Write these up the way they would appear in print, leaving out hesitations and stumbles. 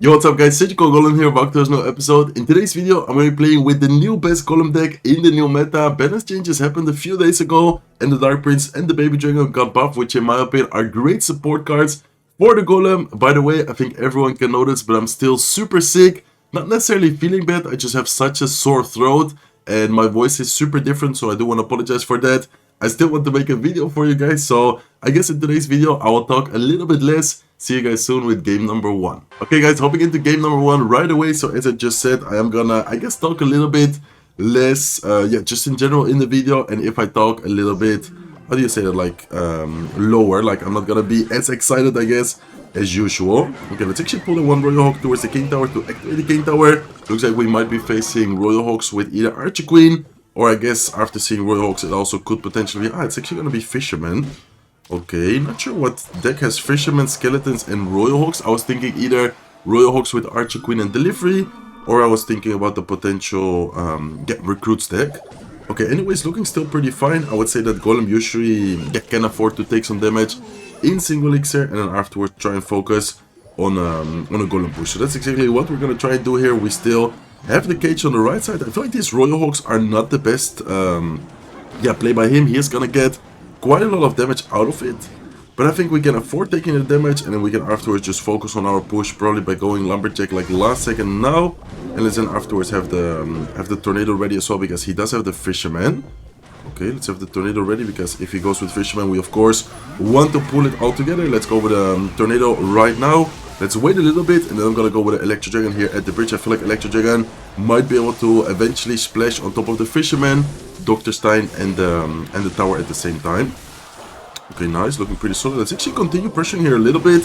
Yo, what's up guys, Surgical Golem here, back to a new episode. In today's video, I'm going to be playing with the new best Golem deck in the new meta. Balance changes happened a few days ago, and the Dark Prince and the Baby Dragon got buffed, which in my opinion are great support cards for the Golem. By the way, I think everyone can notice, but I'm still super sick. Not necessarily feeling bad, I just have such a sore throat, and my voice is super different, so I do want to apologize for that. I still want to make a video for you guys, so I guess in today's video I will talk a little bit less. See you guys soon with game number 1. Okay guys, hopping into game number 1 right away. So as I just said, I am gonna, I guess, talk a little bit less, just in general in the video. And if I talk a little bit, how do you say that, like, lower, like I'm not gonna be as excited, I guess, as usual. Okay, let's actually pull in one Royal Hog towards the King Tower to activate the King Tower. Looks like we might be facing Royal Hogs with either Archer Queen, or I guess after seeing Royal Hogs it also could potentially be, it's actually gonna be Fisherman. Okay, not sure what deck has Fisherman, Skeletons, and Royal Hogs. I was thinking either Royal Hogs with Archer Queen and Delivery, or I was thinking about the potential Recruits deck. Okay, anyways, looking still pretty fine. I would say that Golem usually can afford to take some damage in single elixir, and then afterwards try and focus on a Golem push. So that's exactly what we're gonna try and do here. We still have the cage on the right side. I feel like these Royal Hogs are not the best play by him. He is gonna get quite a lot of damage out of it, but I think we can afford taking the damage, and then we can afterwards just focus on our push, probably by going Lumberjack like last second now, and let's then afterwards have the Tornado ready as well, because he does have the Fisherman. Okay, let's have the Tornado ready, because if he goes with Fisherman, we of course want to pull it all together. Let's go with Tornado right now. Let's wait a little bit, and then I'm gonna go with the Electro Dragon here at the bridge. I feel like Electro Dragon might be able to eventually splash on top of the Fisherman, Dr. Stein, and the tower at the same time. Okay, nice, looking pretty solid. Let's actually continue pressuring here a little bit,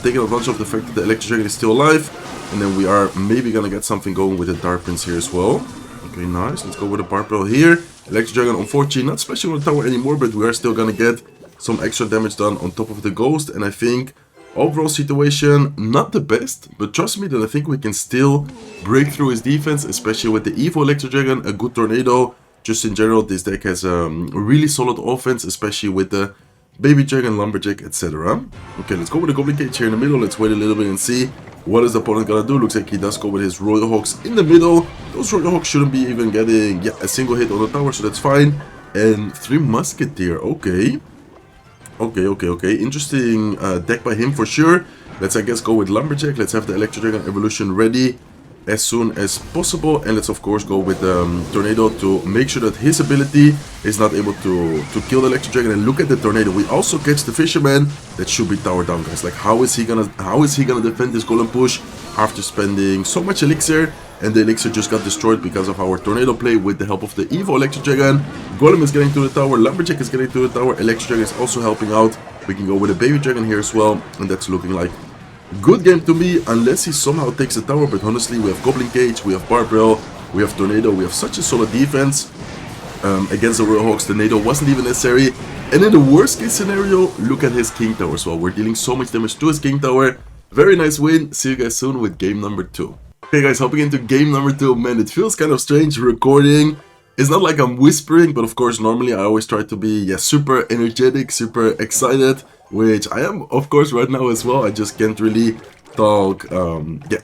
taking advantage of the fact that the Electro Dragon is still alive, and then we are maybe gonna get something going with the Dark Prince here as well. Okay, nice. Let's go with the Barbell here. Electro Dragon, unfortunately, not splashing on the tower anymore, but we are still gonna get some extra damage done on top of the Ghost, and I think overall situation, not the best, but trust me that I think we can still break through his defense, especially with the Evo Electro Dragon, a good Tornado. Just in general, this deck has a really solid offense, especially with the Baby Dragon, Lumberjack, etc. Okay, let's go with the Goblin Cage here in the middle. Let's wait a little bit and see what is the opponent gonna do. Looks like he does go with his Royal Hogs in the middle. Those Royal Hogs shouldn't be even getting a single hit on the tower, so that's fine. And 3 Musketeers, okay. Okay. Interesting deck by him for sure. Let's, I guess, go with Lumberjack. Let's have the Electro Dragon Evolution ready as soon as possible. And let's, of course, go with Tornado to make sure that his ability is not able to kill the Electro Dragon. And look at the Tornado. We also catch the Fisherman. That should be tower down, guys. Like, how is he gonna defend this Golem push after spending so much elixir? And the elixir just got destroyed because of our Tornado play with the help of the Evo Electro Dragon. Golem is getting to the tower, Lumberjack is getting to the tower, Electro Dragon is also helping out. We can go with a Baby Dragon here as well, and that's looking like good game to me, unless he somehow takes the tower. But honestly, we have Goblin Cage, we have Barbell, we have Tornado, we have such a solid defense. Against the Royal Hogs, Tornado wasn't even necessary. And in the worst case scenario, look at his King Tower as well. We're dealing so much damage to his King Tower. Very nice win. See you guys soon with game number 2. Okay guys, hopping into game number 2, man, it feels kind of strange recording. It's not like I'm whispering, but of course normally I always try to be super energetic, super excited, which I am of course right now as well. I just can't really talk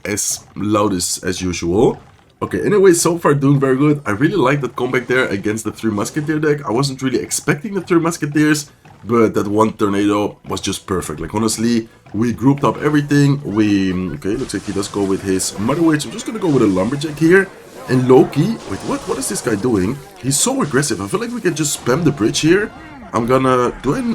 as loud as usual. Okay, anyway, so far doing very good. I really like that comeback there against the 3 Musketeer deck. I wasn't really expecting the 3 Musketeers, but that one Tornado was just perfect. Like, honestly, we grouped up everything. Okay, looks like he does go with his Mother Witch. I'm just gonna go with a Lumberjack here. And Loki, wait, what is this guy doing? He's so aggressive. I feel like we can just spam the bridge here. I'm gonna,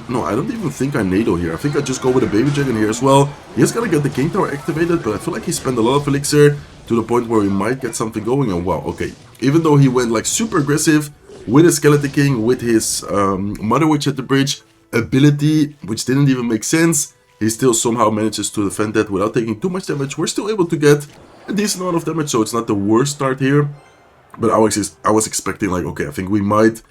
no, I don't even think I NATO here. I think I just go with a Baby Dragon here as well. He's gonna get the King Tower activated, but I feel like he spent a lot of elixir to the point where we might get something going. And wow, okay, even though he went like super aggressive with his Skeleton King, with his Mother Witch at the bridge ability, which didn't even make sense, he still somehow manages to defend that without taking too much damage. We're still able to get a decent amount of damage, so it's not the worst start here. But I was expecting, like, okay, I think we might,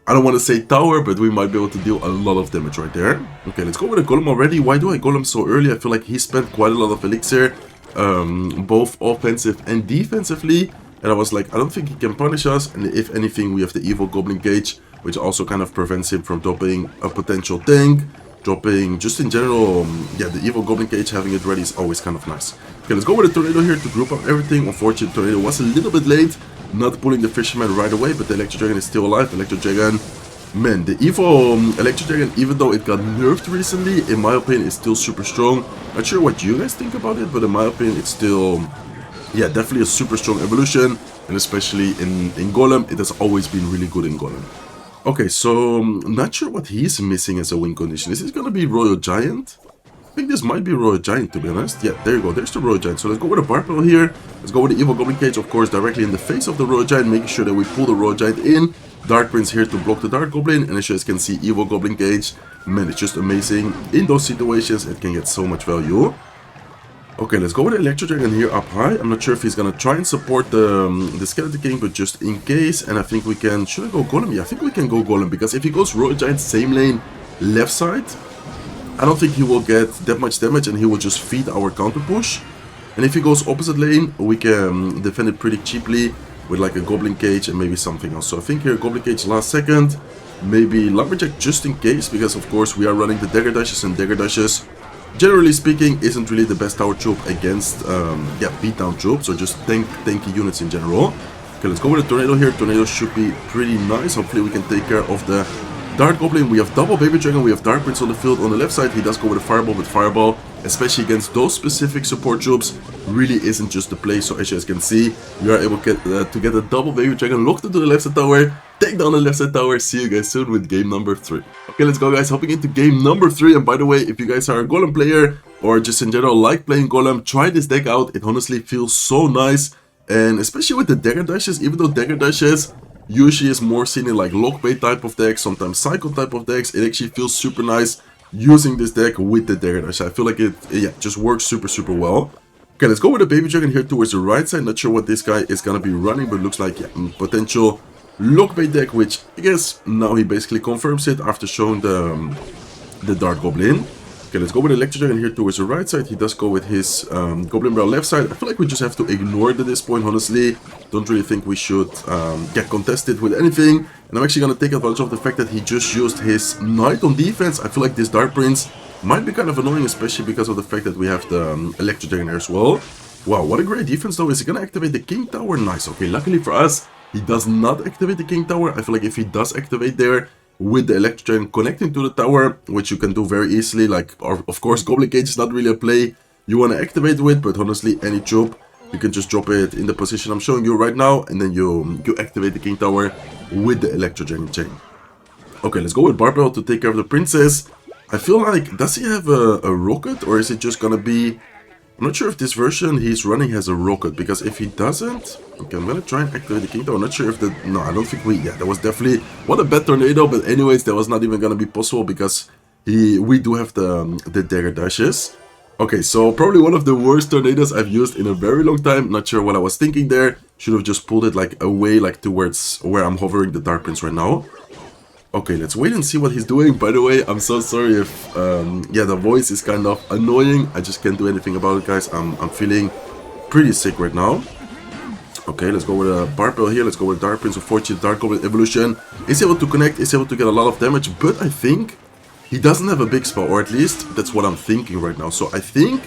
I don't want to say tower, but we might be able to deal a lot of damage right there. Okay, let's go with a Golem already. Why do I Golem so early? I feel like he spent quite a lot of elixir, both offensive and defensively. And I was like, I don't think he can punish us. And if anything, we have the Evil Goblin Cage, which also kind of prevents him from dropping a potential tank. dropping just in general, yeah, the evil Goblin Cage, having it ready is always kind of nice. Okay, let's go with the Tornado here to group up everything. Unfortunately, Tornado was a little bit late, not pulling the Fisherman right away, but the Electro Dragon is still alive. Electro Dragon, man, the evil Electro Dragon, even though it got nerfed recently, in my opinion, is still super strong. Not sure what you guys think about it, but in my opinion, it's still, yeah, definitely a super strong evolution, and especially in Golem, it has always been really good in Golem. Okay, so not sure what he's missing as a win condition. Is this gonna be Royal Giant? I think this might be Royal Giant, to be honest. Yeah, there you go, there's the Royal Giant. So let's go with a Barbell here. Let's go with the Evil Goblin Cage, of course, directly in the face of the Royal Giant, making sure that we pull the Royal Giant in. Dark Prince here to block the Dark Goblin, and as you guys can see, Evil Goblin Cage, man, it's just amazing. In those situations, it can get so much value. Okay, let's go with the Electro Dragon here up high. I'm not sure if he's gonna try and support the Skeleton King, but just in case. And I think we can... Should I go Golem? Yeah, I think we can go Golem, because if he goes Royal Giant same lane, left side, I don't think he will get that much damage, and he will just feed our counter push. And if he goes opposite lane, we can defend it pretty cheaply with like a Goblin Cage and maybe something else. So I think here Goblin Cage last second, maybe Lumberjack just in case, because of course we are running the Dagger Dashes, and Dagger Dashes, generally speaking, isn't really the best tower troop against yeah, beatdown troops, or just tanky units in general. Okay, let's go with a Tornado here. Tornado should be pretty nice. Hopefully we can take care of the Dark Goblin. We have double Baby Dragon, we have Dark Prince on the field. On the left side, he does go with a Fireball, but Fireball, especially against those specific support troops, really isn't just the play. So as you guys can see, we are able to get a double Baby Dragon locked into the left side tower, take down the left side tower. See you guys soon with game number 3. Okay, let's go guys, hopping into game number 3. And by the way, if you guys are a Golem player, or just in general like playing Golem, try this deck out. It honestly feels so nice, and especially with the Dagger Dashes, even though Dagger Dashes usually is more seen in like Lockbait type of decks, sometimes Cycle type of decks, it actually feels super nice using this deck with the Dagger Dash. I feel like it, yeah, just works super well. Okay, let's go with the Baby Dragon here towards the right side. Not sure what this guy is gonna be running, but it looks like, yeah, potential Lockbait deck, which I guess now he basically confirms it after showing the Dark Goblin. Okay, let's go with Electro Dragon here towards the right side. He does go with his Goblin Barrel left side. I feel like we just have to ignore it at this point, honestly. Don't really think we should get contested with anything. And I'm actually going to take advantage of the fact that he just used his Knight on defense. I feel like this Dark Prince might be kind of annoying, especially because of the fact that we have the Electro Dragon here as well. Wow, what a great defense though. Is he going to activate the King Tower? Nice. Okay, luckily for us, he does not activate the King Tower. I feel like if he does activate there, with the Electro Dragon connecting to the tower, which you can do very easily, like, of course, Goblin Cage is not really a play you want to activate with, but honestly, any troop, you can just drop it in the position I'm showing you right now, and then you activate the King Tower with the Electro Dragon chain. Okay, let's go with Barbell to take care of the princess. I feel like, does he have a rocket, or is it just gonna be... I'm not sure if this version he's running has a rocket, because if he doesn't... Okay, I'm gonna try and activate the King Tower. I'm not sure if the... No, I don't think we... Yeah, that was definitely... What a bad tornado, but anyways, that was not even gonna be possible, because we do have the Dagger Dashes. Okay, so probably one of the worst tornadoes I've used in a very long time. Not sure what I was thinking there. Should have just pulled it like away, like towards where I'm hovering the Dark Prince right now. Okay, let's wait and see what he's doing. By the way, I'm so sorry if, yeah, the voice is kind of annoying. I just can't do anything about it, guys. I'm feeling pretty sick right now. Okay, let's go with a Barbell here. Let's go with Dark Prince. Unfortunately, Dark Goblin evolution is able to connect, is able to get a lot of damage, but I think he doesn't have a big spell, or at least that's what I'm thinking right now. So I think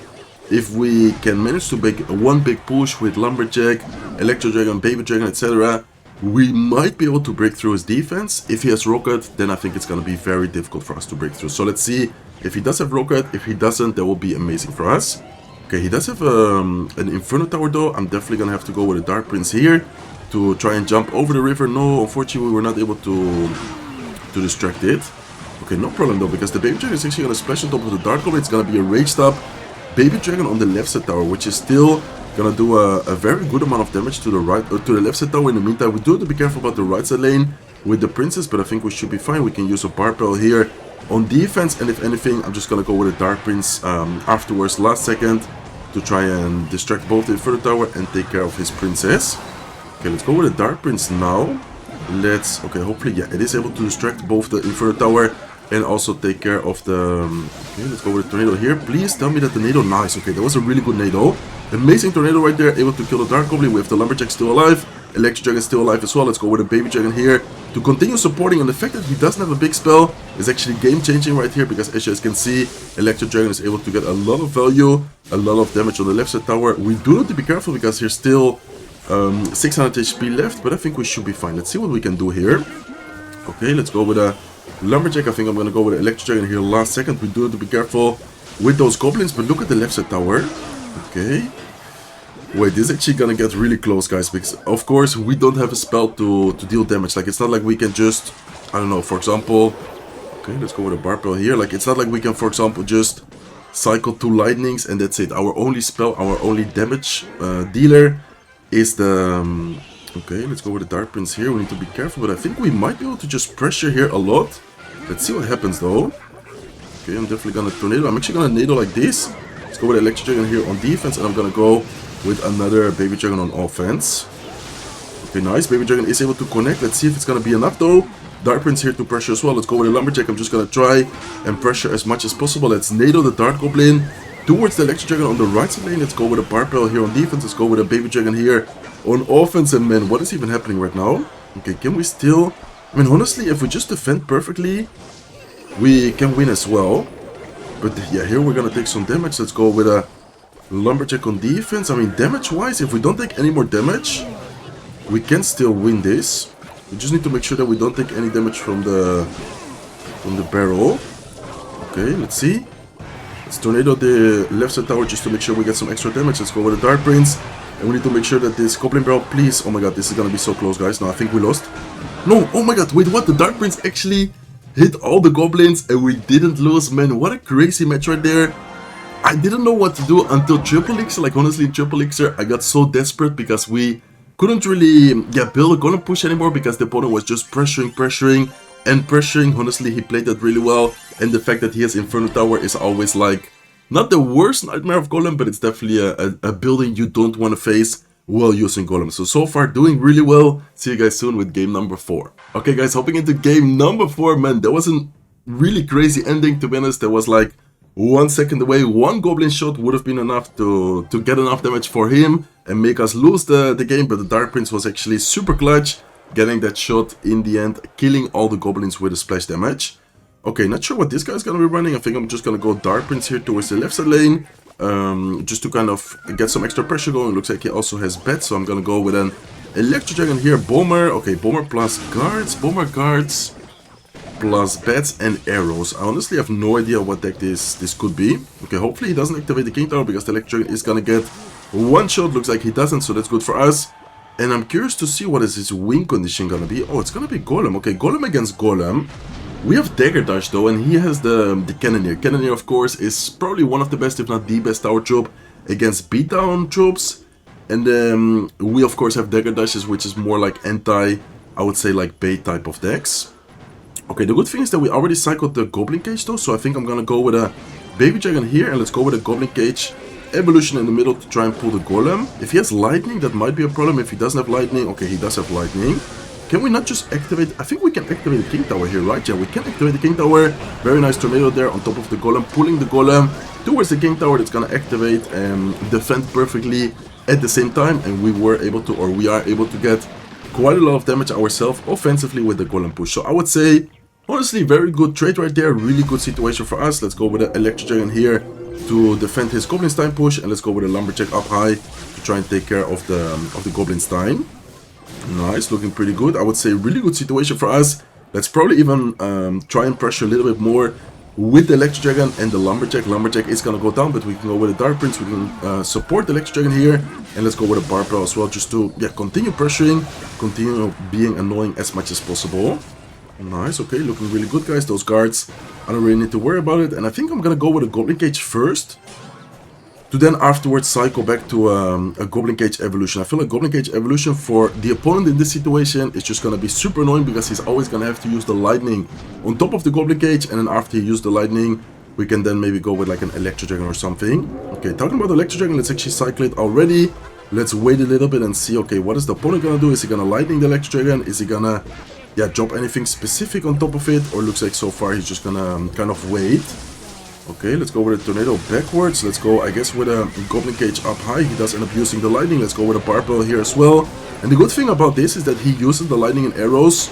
if we can manage to make one big push with Lumberjack, Electro Dragon, Baby Dragon, etc., we might be able to break through his defense. If he has Rocket, then I think it's going to be very difficult for us to break through. So let's see if he does have Rocket. If he doesn't, that will be amazing for us. Okay, he does have an Inferno Tower though. I'm definitely going to have to go with a Dark Prince here to try and jump over the river. No, unfortunately, we were not able to distract it. Okay, no problem though, because the Baby Dragon is actually going to splash on top of the Dark Goblin. It's going to be a raged up Baby Dragon on the left side tower, which is still gonna do a very good amount of damage to the right, to the left side tower. In the meantime, we do have to be careful about the right side lane with the princess, but I think we should be fine. We can use a Barbell here on defense, and if anything, I'm just gonna go with a Dark Prince afterwards, last second, to try and distract both the Inferno Tower and take care of his princess. Okay, let's go with a Dark Prince now. Let's, okay, hopefully, yeah, it is able to distract both the Inferno Tower and also take care of the... Okay, let's go with the Tornado here. Please tell me that the Tornado... Nice, okay, that was a really good Tornado. Amazing Tornado right there, able to kill the Dark Goblin. We have the Lumberjack still alive. Electric Dragon still alive as well. Let's go with a Baby Dragon here to continue supporting. And the fact that he doesn't have a big spell is actually game-changing right here, because as you guys can see, Electric Dragon is able to get a lot of value, a lot of damage on the left side tower. We do need to be careful because here's still 600 HP left, but I think we should be fine. Let's see what we can do here. Okay, let's go with a Lumberjack. I think I'm going to go with an Electric Dragon here last second. We do have to be careful with those goblins, but look at the left side tower. Okay. Wait, this is actually going to get really close, guys, because of course we don't have a spell to deal damage. Like, it's not like we can just, I don't know, for example, okay, let's go with a barbell here. Like, it's not like we can, for example, just cycle 2 lightnings and that's it. Our only spell, our only damage dealer is the... okay, let's go with the Dark Prince here. We need to be careful, but I think we might be able to just pressure here a lot. Let's see what happens, though. Okay, I'm definitely gonna tornado. I'm actually gonna nado like this. Let's go with Electric Dragon here on defense, and I'm gonna go with another Baby Dragon on offense. Okay, nice. Baby Dragon is able to connect. Let's see if it's gonna be enough, though. Dark Prince here to pressure as well. Let's go with a Lumberjack. I'm just gonna try and pressure as much as possible. Let's nado the Dark Goblin towards the Electric Dragon on the right side lane. Let's go with a Barbell here on defense. Let's go with a Baby Dragon here on offense. And man, what is even happening right now? Okay, can we still... I mean, honestly, if we just defend perfectly, we can win as well. But yeah, here we're gonna take some damage. Let's go with a Lumberjack on defense. I mean, damage-wise, if we don't take any more damage, we can still win this. We just need to make sure that we don't take any damage from the barrel. Okay, let's see. Let's tornado the left side tower just to make sure we get some extra damage. Let's go with the Dark Prince. And we need to make sure that this Goblin Barrel, please... Oh my god, this is gonna be so close, guys. No, I think we lost. No, oh my god, wait, what? The Dark Prince actually hit all the goblins and we didn't lose. Man, what a crazy match right there. I didn't know what to do until Triple Elixir. Like, honestly, in Triple Elixir, I got so desperate because we couldn't really build a Golem push anymore because the opponent was just pressuring. Honestly, he played that really well. And the fact that he has Inferno Tower is always like, not the worst nightmare of Golem, but it's definitely a building you don't want to face while using Golem. So far, doing really well. See you guys soon with game number 4. Okay, guys, hopping into game number 4, man, that was a really crazy ending, to be honest. There was like 1 second away. 1 Goblin shot would have been enough to get enough damage for him and make us lose the game, but the Dark Prince was actually super clutch, getting that shot in the end, killing all the Goblins with a splash damage. Okay, not sure what this guy's gonna be running. I think I'm just gonna go Dark Prince here towards the left side lane, just to kind of get some extra pressure going. Looks like he also has bats, so I'm gonna go with an Electric Dragon here, Bomber. Okay, Bomber plus guards, Bomber guards plus bats and arrows. I honestly have no idea what deck this could be. Okay, hopefully he doesn't activate the King Tower because the Electric Dragon is gonna get 1 shot. Looks like he doesn't, so that's good for us. And I'm curious to see what is his win condition gonna be. Oh, it's gonna be Golem. Okay, Golem against Golem. We have Dagger Dash though, and he has the Cannoneer. Cannoneer, of course, is probably one of the best, if not the best tower troop against beatdown troops. And then we of course have Dagger Dashes, which is more like anti, I would say, like bait type of decks. Okay, the good thing is that we already cycled the Goblin Cage though, so I think I'm gonna go with a Baby Dragon here, and let's go with a Goblin Cage evolution in the middle to try and pull the Golem. If he has Lightning, that might be a problem. If he doesn't have Lightning, okay, he does have Lightning. Can we not just activate... I think we can activate the King Tower here, right? Yeah, we can activate the King Tower. Very nice tornado there on top of the Golem, pulling the Golem towards the King Tower. That's gonna activate and defend perfectly at the same time. And we were able to, or we are able to get quite a lot of damage ourselves offensively with the Golem push. So I would say, honestly, very good trade right there. Really good situation for us. Let's go with the Electric Dragon here to defend his Goblinstein push. And let's go with a Lumberjack up high to try and take care of the Goblinstein. Nice, looking pretty good. I would say really good situation for us. Let's probably even try and pressure a little bit more with the Electric Dragon and the Lumberjack. Lumberjack is gonna go down, but we can go with the Dark Prince. We can support the Electric Dragon here, and let's go with a Barbell as well, just to continue pressuring, continue being annoying as much as possible. Nice, okay, looking really good, guys. Those guards, I don't really need to worry about it, and I think I'm gonna go with a Goblin Cage first, to then afterwards cycle back to a Goblin Cage evolution. I feel like Goblin Cage evolution for the opponent in this situation is just gonna be super annoying because he's always gonna have to use the Lightning on top of the Goblin Cage, and then after he used the Lightning, we can then maybe go with like an Electric Dragon or something. Okay, talking about the Electric Dragon, let's actually cycle it already. Let's wait a little bit and see, okay, what is the opponent gonna do? Is he gonna Lightning the Electric Dragon? Is he gonna, drop anything specific on top of it? Or looks like so far he's just gonna kind of wait. Okay, let's go with a tornado backwards. Let's go, I guess, with a Goblin Cage up high. He does end up using the lightning. Let's go with a barbell here as well. And the good thing about this is that he uses the lightning and arrows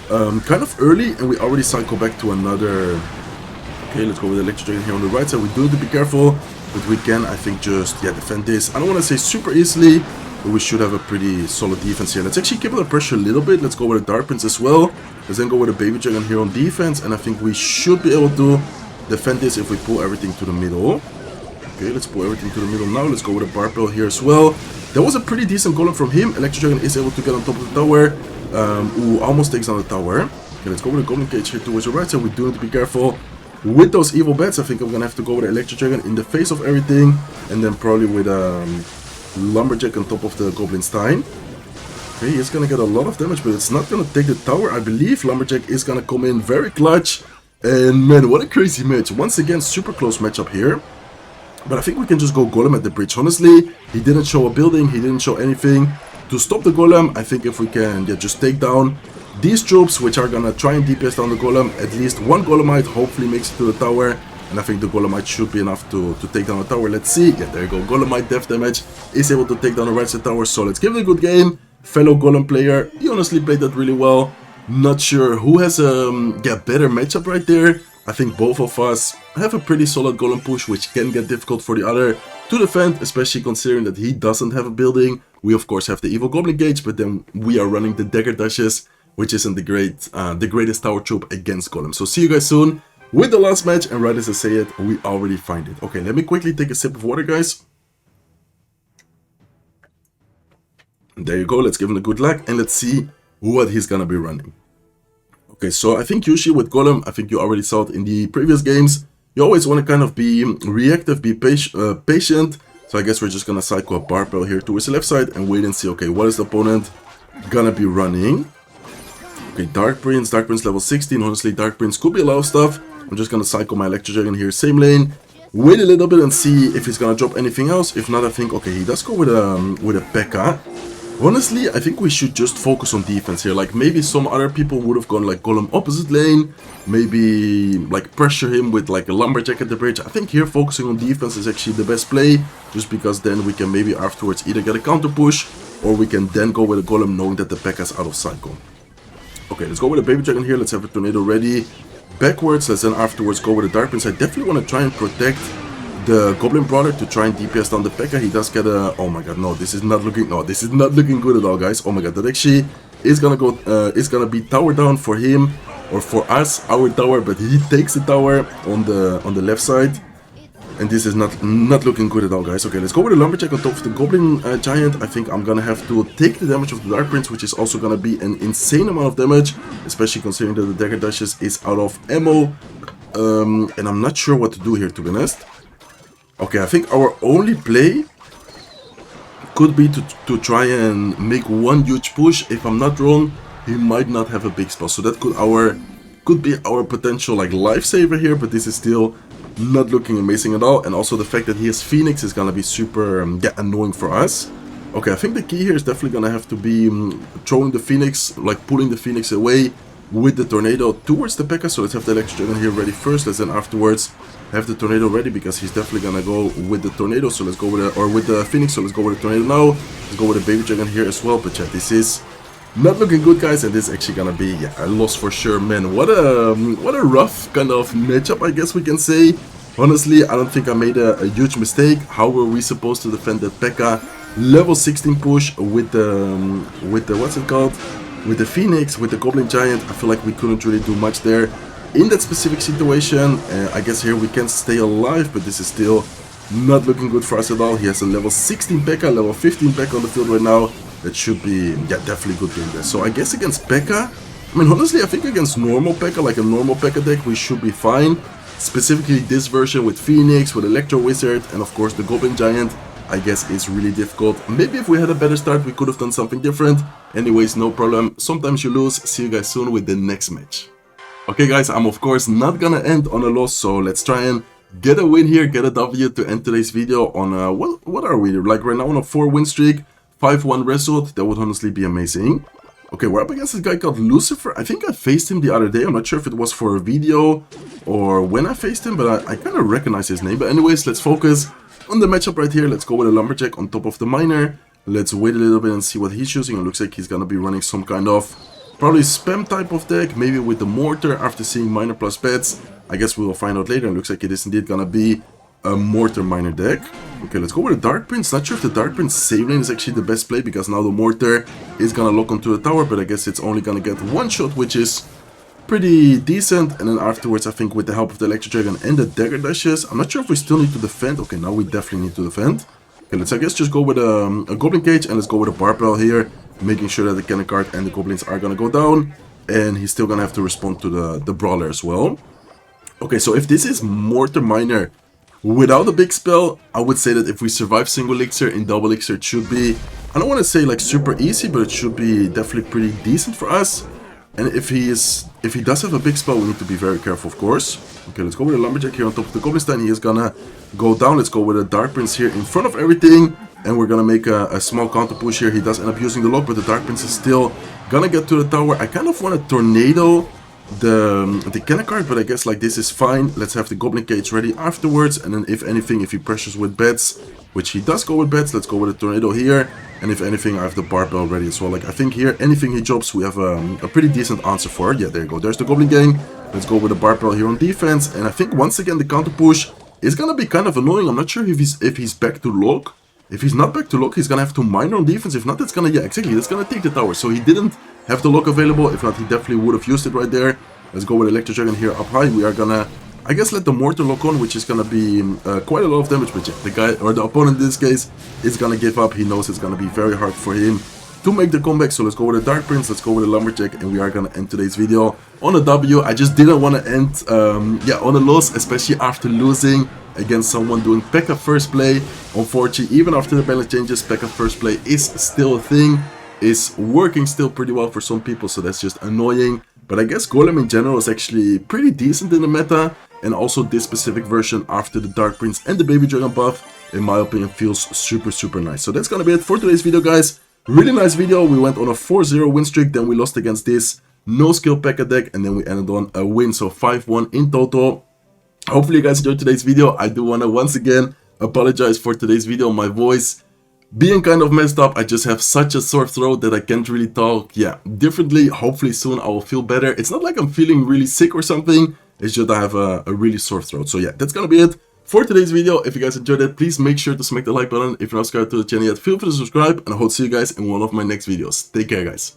kind of early, and we already cycle back to another. Okay, let's go with the electric dragon here on the right side. We do need to be careful, but we can, I think, just defend this. I don't want to say super easily, but we should have a pretty solid defense here. Let's actually keep the pressure a little bit. Let's go with a Dark Prince as well. Let's then go with a Baby Dragon here on defense, and I think we should be able to defend this if we pull everything to the middle. Okay, let's pull everything to the middle now. Let's go with a barbell here as well. That was a pretty decent golem from him. Electric Dragon is able to get on top of the tower. Ooh, almost takes down the tower. Okay, let's go with a Goblin Cage here towards the right side. We do need to be careful with those evil bats. I think I'm gonna have to go with the Electric Dragon in the face of everything, and then probably with Lumberjack on top of the Goblin Stein. Okay, he's gonna get a lot of damage, but it's not gonna take the tower. I believe Lumberjack is gonna come in very clutch. And man, what a crazy match. Once again, super close matchup here. But I think we can just go Golem at the bridge. Honestly, he didn't show a building, he didn't show anything to stop the Golem. I think if we can just take down these troops, which are gonna try and DPS down the Golem, at least one Golemite hopefully makes it to the tower. And I think the Golemite should be enough to take down the tower. Let's see. Yeah, there you go. Golemite death damage is able to take down the right side tower. So let's give it a good game. Fellow Golem player, he honestly played that really well. Not sure who has a better matchup right there. I think both of us have a pretty solid Golem push, which can get difficult for the other to defend, especially considering that he doesn't have a building. We of course have the evil Goblin Gauge, but then we are running the Dagger Dashes, which isn't the greatest tower troop against Golem. So see you guys soon with the last match, and right as I say it, we already find it. Okay, let me quickly take a sip of water, guys. There you go, let's give him a good luck, and let's see what he's gonna be running. Okay, so I think usually with Golem, I think you already saw it in the previous games, you always want to kind of be reactive, be patient. So I guess we're just gonna cycle a barbell here towards the left side and wait and see, okay, what is the opponent gonna be running? Okay, Dark Prince level 16, honestly Dark Prince could be a lot of stuff. I'm just gonna cycle my Electric Dragon here, same lane, wait a little bit and see if he's gonna drop anything else. If not, I think, okay, he does go with a Pekka. Honestly, I think we should just focus on defense here. Like, maybe some other people would have gone like Golem opposite lane, maybe like pressure him with like a Lumberjack at the bridge. I think here focusing on defense is actually the best play, just because then we can maybe afterwards either get a counter push, or we can then go with a Golem knowing that the Pekka's out of cycle. Okay, let's go with a Baby Dragon here. Let's have a Tornado ready backwards. Let's then afterwards go with a Dark Prince. I definitely want to try and protect the Goblin Brother to try and DPS down the Pekka. He does get a... Oh my god, no, this is not looking good at all, guys. Oh my god, that actually is gonna go... is gonna be tower down for him, or for us, our tower, but he takes the tower on the left side. And this is not looking good at all, guys. Okay, let's go with a Lumberjack on top of the Goblin Giant. I think I'm gonna have to take the damage of the Dark Prince, which is also gonna be an insane amount of damage, especially considering that the Dagger Dashes is out of ammo. And I'm not sure what to do here, to be honest. Okay, I think our only play could be to try and make one huge push. If I'm not wrong, he might not have a big spell, so that could be our potential like lifesaver here, but this is still not looking amazing at all. And also the fact that he has Phoenix is gonna be super annoying for us. Okay, I think the key here is definitely gonna have to be throwing the Phoenix, like pulling the Phoenix away with the Tornado towards the Pekka. So let's have the Electric Dragon here ready first. Let's then afterwards have the Tornado ready, because he's definitely gonna go with the Tornado. So let's go with with the Phoenix. So let's go with the Tornado now. Let's go with the Baby Dragon here as well. But yeah, this is not looking good, guys, and this is actually gonna be a loss for sure, man. What a rough kind of matchup, I guess we can say. Honestly, I don't think I made a huge mistake. How were we supposed to defend that Pekka level 16 push with the what's it called? With the Phoenix, with the Goblin Giant? I feel like we couldn't really do much there in that specific situation. I guess here we can stay alive, but this is still not looking good for us at all. He has a level 16 Pekka, level 15 Pekka on the field right now. That should be, definitely good game there. So I guess against Pekka, I mean, honestly, I think against normal Pekka, like a normal Pekka deck, we should be fine. Specifically this version with Phoenix, with Electro Wizard, and of course the Goblin Giant, I guess is really difficult. Maybe if we had a better start, we could have done something different. Anyways, no problem. Sometimes you lose. See you guys soon with the next match. Okay, guys, I'm of course not gonna end on a loss, so let's try and get a win here, get a W to end today's video on what are we, like right now on a 4-win streak, 5-1 result. That would honestly be amazing. Okay, we're up against this guy called Lucifer. I think I faced him the other day. I'm not sure if it was for a video or when I faced him, but I kind of recognize his name. But anyways, let's focus on the matchup right here. Let's go with a Lumberjack on top of the Miner. Let's wait a little bit and see what he's using. It looks like he's gonna be running some kind of probably spam type of deck, maybe with the Mortar after seeing Miner plus Bats. I guess we will find out later. It looks like it is indeed gonna be a Mortar Miner deck. Okay, let's go with a Dark Prince. Not sure if the Dark Prince save lane is actually the best play, because now the Mortar is gonna lock onto the tower, but I guess it's only gonna get one shot, which is pretty decent. And then afterwards, I think with the help of the Electro Dragon and the Dagger Dashes, I'm not sure if we still need to defend. Okay, now we definitely need to defend. Okay, let's I guess just go with a Goblin Cage, and let's go with a Barbell here, making sure that the Cannon Card and the Goblins are gonna go down, and he's still gonna have to respond to the Brawler as well. Okay, so if this is Mortar Miner without a big spell, I would say that if we survive single elixir, in double elixir it should be, I don't want to say like super easy, but it should be definitely pretty decent for us. And if he does have a big spell, we need to be very careful, of course. Okay, let's go with a Lumberjack here on top of the Goblin stand. He is gonna go down. Let's go with a Dark Prince here in front of everything, and we're gonna make a small counter push here. He does end up using the lock, but the Dark Prince is still gonna get to the tower. I kind of want to tornado the Cannon Card, but I guess like this is fine. Let's have the Goblin Cage ready afterwards, and then if anything, if he pressures with bets, which he does go with bets, let's go with a Tornado here, and if anything, I have the Barbell ready as well. Like I think here, anything he drops, we have a pretty decent answer for it. Yeah, there you go. There's the Goblin Gang. Let's go with the Barbell here on defense, and I think once again the counter push is gonna be kind of annoying. I'm not sure if he's back to lock. If he's not back to lock, he's gonna have to Miner on defense. If not, it's gonna, yeah, exactly, that's gonna take the tower. So he didn't have the lock available. If not, he definitely would have used it right there. Let's go with Electro Dragon here up high. We are gonna, I guess, let the Mortar lock on, which is gonna be quite a lot of damage. But yeah, the guy, or the opponent in this case, is gonna give up. He knows it's gonna be very hard for him to make the comeback. So let's go with a Dark Prince, let's go with a Lumberjack, and we are gonna end today's video on a W. I just didn't want to end yeah, on a loss, especially after losing against someone doing Pekka first play. Unfortunately, even after the balance changes, Pekka first play is still a thing. Is working still pretty well for some people, so that's just annoying. But I guess Golem in general is actually pretty decent in the meta, and also this specific version after the Dark Prince and the Baby Dragon buff, in my opinion, feels super nice. So that's gonna be it for today's video, guys. Really nice video. We went on a 4-0 win streak, then we lost against this no skill Pekka deck, and then we ended on a win, so 5-1 in total. Hopefully you guys enjoyed today's video. I do want to once again apologize for today's video. My voice being kind of messed up. I just have such a sore throat that I can't really talk, yeah, differently. Hopefully soon I will feel better. It's not like I'm feeling really sick or something. It's just I have a really sore throat. So yeah, that's gonna be it for today's video. If you guys enjoyed it, please make sure to smack the like button. If you're not subscribed to the channel yet, feel free to subscribe, and I hope to see you guys in one of my next videos. Take care, guys.